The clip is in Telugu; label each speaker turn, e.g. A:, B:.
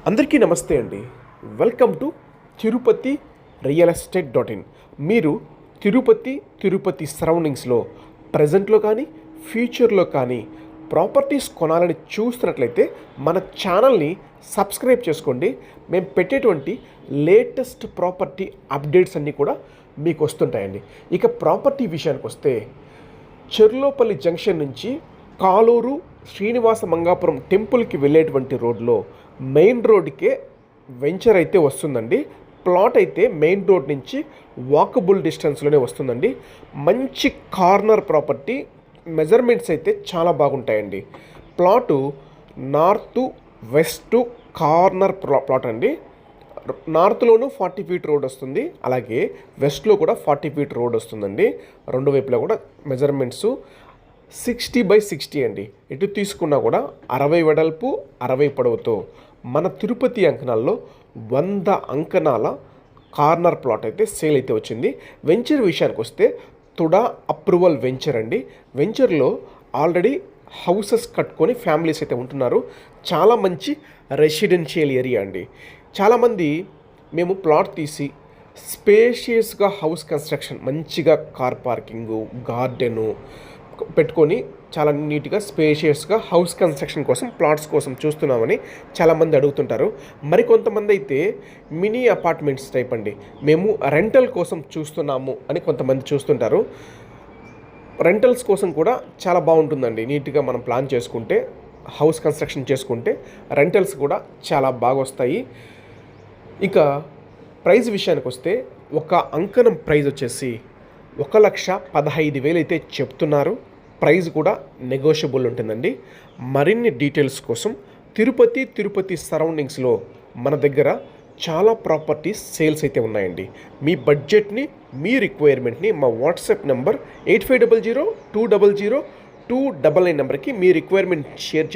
A: అందరికీ నమస్తే అండి. Welcome to Tirupati real estate .in. మీరు తిరుపతి సరౌండింగ్స్లో ప్రజెంట్లో కానీ ఫ్యూచర్లో కానీ ప్రాపర్టీస్ కొనాలని చూస్తున్నట్లయితే మన ఛానల్ని సబ్స్క్రైబ్ చేసుకోండి. మేము పెట్టేటువంటి లేటెస్ట్ ప్రాపర్టీ అప్డేట్స్ అన్నీ కూడా మీకు వస్తుంటాయండి. ఇక ప్రాపర్టీ విషయానికి వస్తే చెర్లోపల్లి జంక్షన్ నుంచి కాలూరు శ్రీనివాస మంగాపురం టెంపుల్కి వెళ్ళేటువంటి రోడ్లో మెయిన్ రోడ్కే వెంచర్ అయితే వస్తుందండి. ప్లాట్ అయితే మెయిన్ రోడ్ నుంచి వాకబుల్ డిస్టెన్స్లోనే వస్తుందండి. మంచి కార్నర్ ప్రాపర్టీ, మెజర్మెంట్స్ అయితే చాలా బాగుంటాయండి. Plot north west corner plot అండి. నార్త్లోనూ 40 ఫీట్ రోడ్ వస్తుంది, అలాగే వెస్ట్లో కూడా 40 ఫీట్ రోడ్ వస్తుందండి. రెండు వైపులా కూడా మెజర్మెంట్స్ 60/60 అండి. ఎటు తీసుకున్నా కూడా 60 వెడల్పు 60 పొడవుతో మన తిరుపతి అంకణాల్లో 100 అంకణాల కార్నర్ ప్లాట్ అయితే సేల్ అయితే వచ్చింది. వెంచర్ విషయానికి వస్తే తుడా అప్రూవల్ వెంచర్ అండి. వెంచర్లో ఆల్రెడీ హౌసెస్ కట్టుకొని ఫ్యామిలీస్ అయితే ఉంటున్నారు. చాలా మంచి రెసిడెన్షియల్ ఏరియా అండి. చాలామంది మేము ప్లాట్ తీసి స్పేషియస్గా హౌస్ కన్స్ట్రక్షన్, మంచిగా కార్ పార్కింగు, గార్డెను పెట్టుకొని చాలా నీట్గా స్పేషియస్గా హౌస్ కన్స్ట్రక్షన్ కోసం ప్లాట్స్ కోసం చూస్తున్నామని చాలామంది అడుగుతుంటారు. మరికొంతమంది అయితే మినీ అపార్ట్మెంట్స్ టైప్ అండి, మేము రెంటల్ కోసం చూస్తున్నాము అని కొంతమంది చూస్తుంటారు. రెంటల్స్ కోసం కూడా చాలా బాగుంటుందండి. నీట్గా మనం ప్లాన్ చేసుకుంటే, హౌస్ కన్స్ట్రక్షన్ చేసుకుంటే రెంటల్స్ కూడా చాలా బాగా వస్తాయి. ఇక ప్రైస్ విషయానికి వస్తే ఒక అంకణం ప్రైస్ వచ్చేసి 1,15,000 అయితే చెప్తున్నారు. ప్రైస్ కూడా నెగోషియబుల్ ఉంటుందండి. మరిన్ని డీటెయిల్స్ కోసం తిరుపతి సరౌండింగ్స్లో మన దగ్గర చాలా ప్రాపర్టీస్ సేల్స్ అయితే ఉన్నాయండి. మీ బడ్జెట్ని, మీ రిక్వైర్మెంట్ని మా వాట్సాప్ నెంబర్ 8500 200 299 నెంబర్కి మీ రిక్వైర్మెంట్ షేర్ చేయండి.